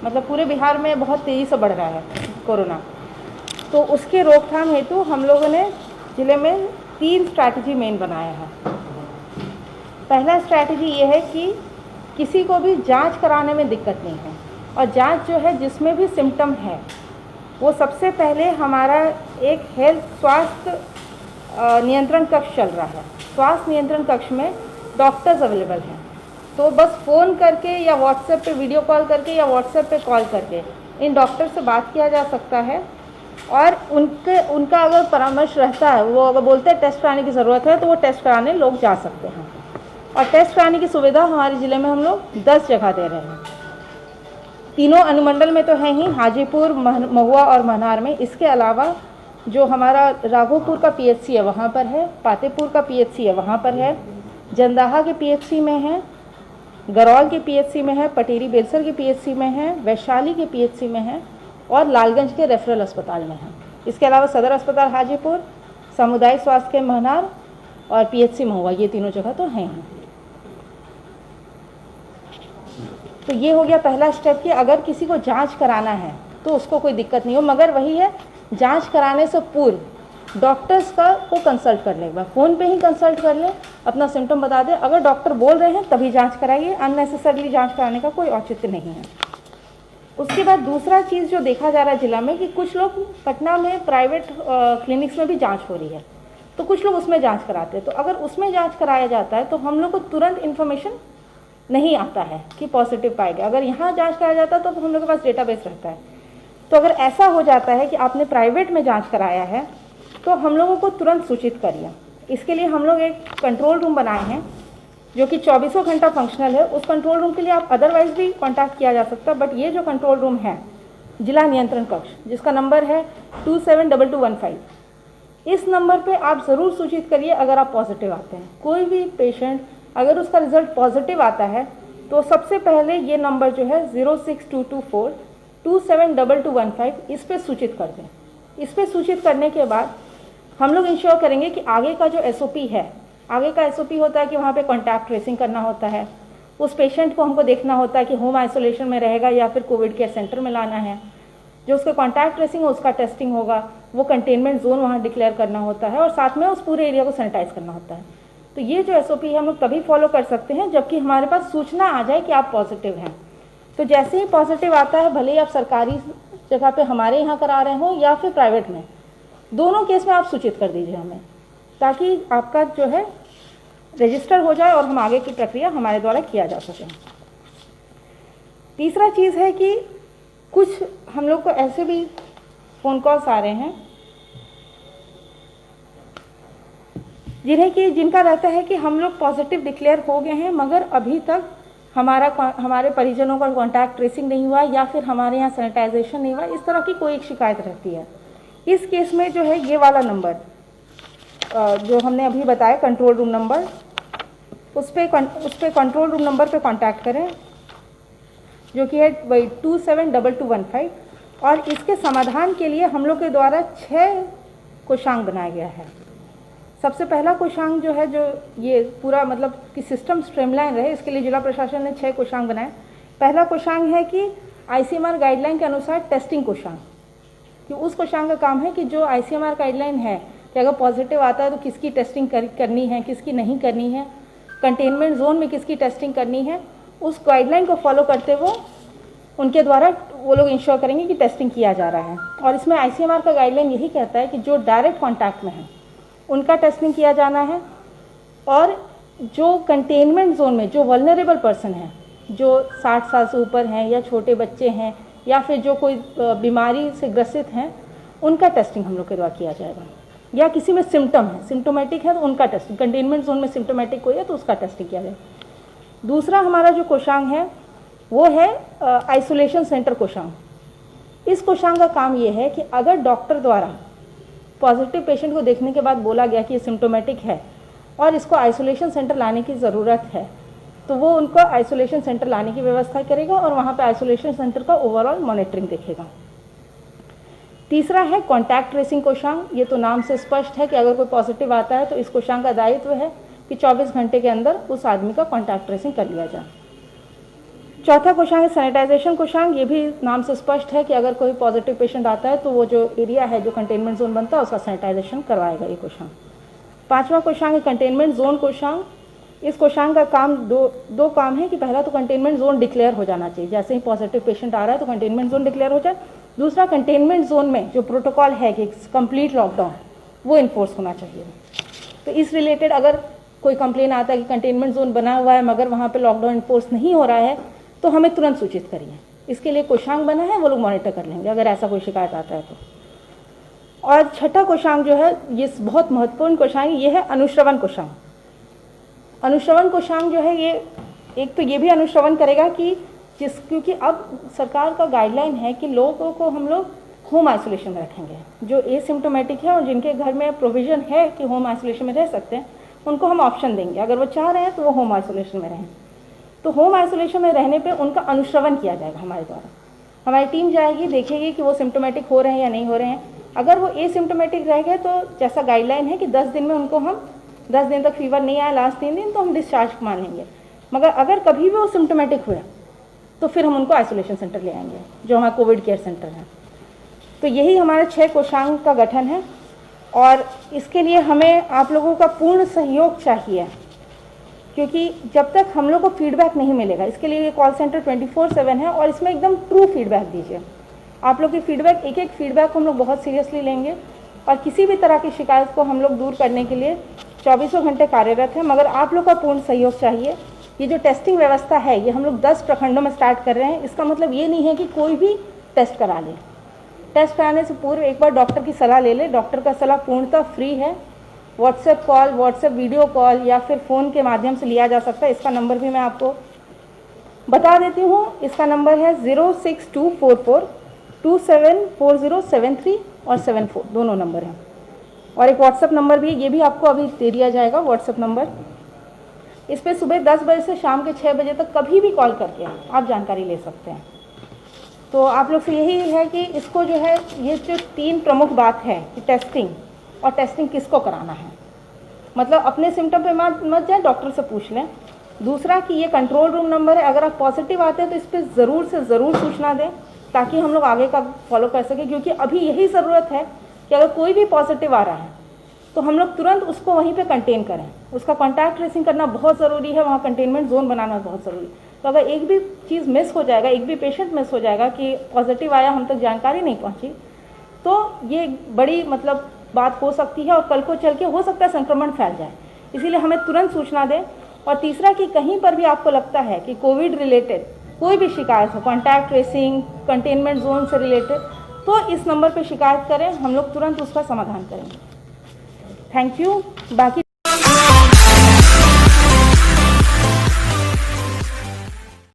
मतलब पूरे बिहार में बहुत तेज़ी से बढ़ रहा है कोरोना। तो उसके रोकथाम हेतु हम लोगों ने ज़िले में 3 स्ट्रैटेजी मेन बनाया है। पहला स्ट्रैटेजी ये है कि किसी को भी जांच कराने में दिक्कत नहीं है, और जांच जो है जिसमें भी सिम्टम है वो सबसे पहले हमारा एक हेल्थ स्वास्थ्य नियंत्रण कक्ष चल रहा है। स्वास्थ्य नियंत्रण कक्ष में डॉक्टर्स अवेलेबल हैं, तो बस फ़ोन करके या व्हाट्सएप पे वीडियो कॉल करके या व्हाट्सएप पे कॉल करके इन डॉक्टर से बात किया जा सकता है, और उनका अगर परामर्श रहता है, वो अगर बोलते हैं टेस्ट कराने की ज़रूरत है तो वो टेस्ट कराने लोग जा सकते हैं। और टेस्ट कराने की सुविधा हमारे ज़िले में हम लोग 10 जगह दे रहे हैं। तीनों अनुमंडल में तो है ही, हाजीपुर, महुआ और महनार में। इसके अलावा जो हमारा राघोपुर का पीएचसी है वहाँ पर है, पातेपुर का पीएचसी है वहाँ पर है, जंदाहा के पीएचसी में है, गरौल के पीएचसी में है, पटेरी बेलसर के पीएचसी में है, वैशाली के पीएचसी में है, और लालगंज के रेफरल अस्पताल में है। इसके अलावा सदर अस्पताल हाजीपुर, सामुदायिक स्वास्थ्य केंद्र महनार और पीएचसी महुआ, ये तीनों जगह तो हैं ही। तो ये हो गया पहला स्टेप कि अगर किसी को जांच कराना है तो उसको कोई दिक्कत नहीं हो, मगर वही है, जांच कराने से पूर्व डॉक्टर्स को कंसल्ट कर ले, फ़ोन पे ही कंसल्ट कर ले, अपना सिम्टम बता दे। अगर डॉक्टर बोल रहे हैं तभी जांच कराइए, अननेसेसरली जांच कराने का कोई औचित्य नहीं है। उसके बाद दूसरा चीज़ जो देखा जा रहा है जिला में कि कुछ लोग पटना में प्राइवेट क्लिनिक्स में भी जाँच हो रही है, तो कुछ लोग उसमें जाँच कराते हैं। तो अगर उसमें जाँच कराया जाता है तो हम लोग को तुरंत इन्फॉर्मेशन नहीं आता है कि पॉजिटिव पाया गया। अगर यहाँ जांच कराया जाता तो हम लोग के पास डेटाबेस रहता है। तो अगर ऐसा हो जाता है कि आपने प्राइवेट में जांच कराया है तो हम लोगों को तुरंत सूचित करिए। इसके लिए हम लोग एक कंट्रोल रूम बनाए हैं जो कि 24 घंटा फंक्शनल है। उस कंट्रोल रूम के लिए आप अदरवाइज भी कॉन्टैक्ट किया जा सकता है, बट ये जो कंट्रोल रूम है जिला नियंत्रण कक्ष, जिसका नंबर है 272215, इस नंबर पर आप ज़रूर सूचित करिए अगर आप पॉजिटिव आते हैं। कोई भी पेशेंट अगर उसका रिजल्ट पॉजिटिव आता है तो सबसे पहले ये नंबर जो है 06224272215, इस पर सूचित कर दें। इस पर सूचित करने के बाद हम लोग इंश्योर करेंगे कि आगे का जो एसओपी है, आगे का एसओपी होता है कि वहाँ पे कॉन्टैक्ट ट्रेसिंग करना होता है, उस पेशेंट को हमको देखना होता है कि होम आइसोलेशन में रहेगा या फिर कोविड केयर सेंटर में लाना है। जो उसका कॉन्टैक्ट ट्रेसिंग हो उसका टेस्टिंग होगा, वो कंटेनमेंट जोन वहाँ डिक्लेयर करना होता है, और साथ में उस पूरे एरिया को सैनिटाइज करना होता है। तो ये जो एसओपी है हम लोग तभी फॉलो कर सकते हैं जबकि हमारे पास सूचना आ जाए कि आप पॉजिटिव हैं। तो जैसे ही पॉजिटिव आता है, भले ही आप सरकारी जगह पे हमारे यहाँ करा रहे हो या फिर प्राइवेट में, दोनों केस में आप सूचित कर दीजिए हमें, ताकि आपका जो है रजिस्टर हो जाए और हम आगे की प्रक्रिया हमारे द्वारा किया जा सके। तीसरा चीज़ है कि कुछ हम लोग को ऐसे भी फ़ोन कॉल्स आ रहे हैं जिनका रहता है कि हम लोग पॉजिटिव डिक्लेयर हो गए हैं मगर अभी तक हमारे परिजनों का कॉन्टैक्ट ट्रेसिंग नहीं हुआ या फिर हमारे यहाँ सैनिटाइजेशन नहीं हुआ, इस तरह की कोई एक शिकायत रहती है। इस केस में जो है ये वाला नंबर जो हमने अभी बताया कंट्रोल रूम नंबर, उस पर कंट्रोल रूम नंबर पे कांटेक्ट करें जो कि है 272215, और इसके समाधान के लिए हम लोग के द्वारा 6 कोषांग बनाया गया है। सबसे पहला कोषांग जो है, जो ये पूरा मतलब कि सिस्टम स्ट्रीमलाइन रहे, इसके लिए जिला प्रशासन ने 6 कोषांग बनाए। पहला कोषांग है कि आईसीएमआर गाइडलाइन के अनुसार टेस्टिंग कोषांग, कि उस कोषांग का काम है कि जो आईसीएमआर गाइडलाइन है कि अगर पॉजिटिव आता है तो किसकी टेस्टिंग करनी है, किसकी नहीं करनी है, कंटेनमेंट जोन में किसकी टेस्टिंग करनी है, उस गाइडलाइन को फॉलो करते हुए उनके द्वारा वो लोग इंश्योर करेंगे कि टेस्टिंग किया जा रहा है। और इसमें आईसीएमआर का गाइडलाइन यही कहता है कि जो डायरेक्ट कॉन्टैक्ट में है उनका टेस्टिंग किया जाना है, और जो कंटेनमेंट जोन में जो वल्नरेबल पर्सन हैं, जो 60 साल से ऊपर हैं या छोटे बच्चे हैं या फिर जो कोई बीमारी से ग्रसित हैं, उनका टेस्टिंग हम लोग के द्वारा किया जाएगा। या किसी में सिम्टम है, सिम्टोमेटिक है तो उनका टेस्टिंग, कंटेनमेंट जोन में सिम्टोमेटिक कोई है तो उसका टेस्टिंग किया जाएगा। दूसरा हमारा जो कोषांग है वो है आइसोलेशन सेंटर कोषांग। इस कोषांग का काम ये है कि अगर डॉक्टर द्वारा पॉजिटिव पेशेंट को देखने के बाद बोला गया कि ये सिम्टोमेटिक है और इसको आइसोलेशन सेंटर लाने की ज़रूरत है, तो वो उनको आइसोलेशन सेंटर लाने की व्यवस्था करेगा और वहाँ पे आइसोलेशन सेंटर का ओवरऑल मॉनिटरिंग देखेगा। तीसरा है कॉन्टैक्ट ट्रेसिंग कोषांग। ये तो नाम से स्पष्ट है कि अगर कोई पॉजिटिव आता है तो इस कोषांग का दायित्व है कि 24 घंटे के अंदर उस आदमी का कॉन्टैक्ट ट्रेसिंग कर लिया जाए। चौथा कोषांग है सैनिटाइजेशन कोषांग। ये भी नाम से स्पष्ट है कि अगर कोई पॉजिटिव पेशेंट आता है तो वो जो एरिया है, जो कंटेनमेंट जोन बनता है, उसका सैनिटाइजेशन करवाएगा ये कोषांग। पांचवा कोषांग है कंटेनमेंट जोन कोषांग। इस कोषांग का काम दो काम है कि पहला तो कंटेनमेंट जोन डिक्लेयर हो जाना चाहिए, जैसे ही पॉजिटिव पेशेंट आ रहा है तो कंटेनमेंट जोन डिक्लेयर हो जाए। दूसरा, कंटेनमेंट जोन में जो प्रोटोकॉल है कि कंप्लीट लॉकडाउन, वो इन्फोर्स होना चाहिए। तो इस रिलेटेड अगर कोई कंप्लेन आता है कि कंटेनमेंट जोन बना हुआ है मगर वहाँ पे लॉकडाउन इन्फोर्स नहीं हो रहा है, तो हमें तुरंत सूचित करिए। इसके लिए कोषांग बना है, वो लोग मॉनिटर कर लेंगे अगर ऐसा कोई शिकायत आता है तो। और छठा कोषांग जो है, ये बहुत महत्वपूर्ण कोषांग, ये है अनुश्रवण कोषांग। अनुश्रवण कोषांग जो है, ये एक तो ये भी अनुश्रवण करेगा कि क्योंकि अब सरकार का गाइडलाइन है कि लोगों को हम लोग होम आइसोलेशन में रखेंगे। जो एसिम्टोमेटिक है और जिनके घर में प्रोविज़न है कि होम आइसोलेशन में रह सकते हैं, उनको हम ऑप्शन देंगे, अगर वो चाह रहे हैं तो वो होम आइसोलेशन में रहें। तो होम आइसोलेशन में रहने पे उनका अनुश्रवण किया जाएगा हमारे द्वारा। हमारी टीम जाएगी, देखेगी कि वो सिम्टोमेटिक हो रहे हैं या नहीं हो रहे हैं। अगर वो एसिम्टोमेटिक रह गए तो जैसा गाइडलाइन है कि 10 दिन में उनको हम 10 दिन तक फीवर नहीं आया, लास्ट 3 दिन, तो हम डिस्चार्ज मान लेंगे। मगर अगर कभी भी वो सिम्टोमेटिक हुए तो फिर हम उनको आइसोलेशन सेंटर ले आएंगे, जो हमारा कोविड केयर सेंटर है। तो यही हमारे 6 कोषांग का गठन है और इसके लिए हमें आप लोगों का पूर्ण सहयोग चाहिए, क्योंकि जब तक हम लोग को फीडबैक नहीं मिलेगा, इसके लिए ये कॉल सेंटर 24/7 है और इसमें एकदम ट्रू फीडबैक दीजिए। आप लोग की फीडबैक, एक एक फीडबैक को हम लोग बहुत सीरियसली लेंगे और किसी भी तरह की शिकायत को हम लोग दूर करने के लिए 24 घंटे कार्यरत हैं। मगर आप लोग का पूर्ण सहयोग चाहिए। ये जो टेस्टिंग व्यवस्था है, ये हम लोग 10 प्रखंडों में स्टार्ट कर रहे हैं। इसका मतलब ये नहीं है कि कोई भी टेस्ट करा ले। टेस्ट कराने से पूर्व एक बार डॉक्टर की सलाह ले ले। डॉक्टर का सलाह पूर्णतः फ्री है। WhatsApp call, WhatsApp video call या फिर फ़ोन के माध्यम से लिया जा सकता है। इसका नंबर भी मैं आपको बता देती हूँ। इसका नंबर है 06244274073 और 74, दोनों नंबर हैं। और एक व्हाट्सएप नंबर भी, ये भी आपको अभी दे दिया जाएगा व्हाट्सएप नंबर। इस पर सुबह 10 बजे से शाम के 6 बजे तक कभी भी कॉल करके आप जानकारी ले सकते हैं। तो आप लोग से यही है कि इसको जो है, ये जो 3 प्रमुख बात है कि टेस्टिंग, और टेस्टिंग किसको कराना है, मतलब अपने सिम्टम पे मत जाए, डॉक्टर से पूछ लें। दूसरा कि ये कंट्रोल रूम नंबर है, अगर आप पॉजिटिव आते हैं तो इस पर ज़रूर से ज़रूर सूचना दें ताकि हम लोग आगे का फॉलो कर सकें, क्योंकि अभी यही ज़रूरत है कि अगर कोई भी पॉजिटिव आ रहा है तो हम लोग तुरंत उसको वहीं पे कंटेन करें। उसका कॉन्टैक्ट ट्रेसिंग करना बहुत ज़रूरी है, वहाँ कंटेनमेंट जोन बनाना बहुत ज़रूरी है। तो अगर एक भी चीज़ मिस हो जाएगा, एक भी पेशेंट मिस हो जाएगा कि पॉजिटिव आया, हम तक जानकारी नहीं पहुँची, तो ये बड़ी मतलब बात हो सकती है और कल को चल के हो सकता है संक्रमण फैल जाए। इसीलिए हमें तुरंत सूचना दें। और तीसरा कि कहीं पर भी आपको लगता है कि कोविड रिलेटेड कोई भी शिकायत हो, कॉन्टैक्ट ट्रेसिंग, कंटेनमेंट जोन से रिलेटेड, तो इस नंबर पर शिकायत करें, हम लोग तुरंत उसका समाधान करेंगे। Thank you. बाकी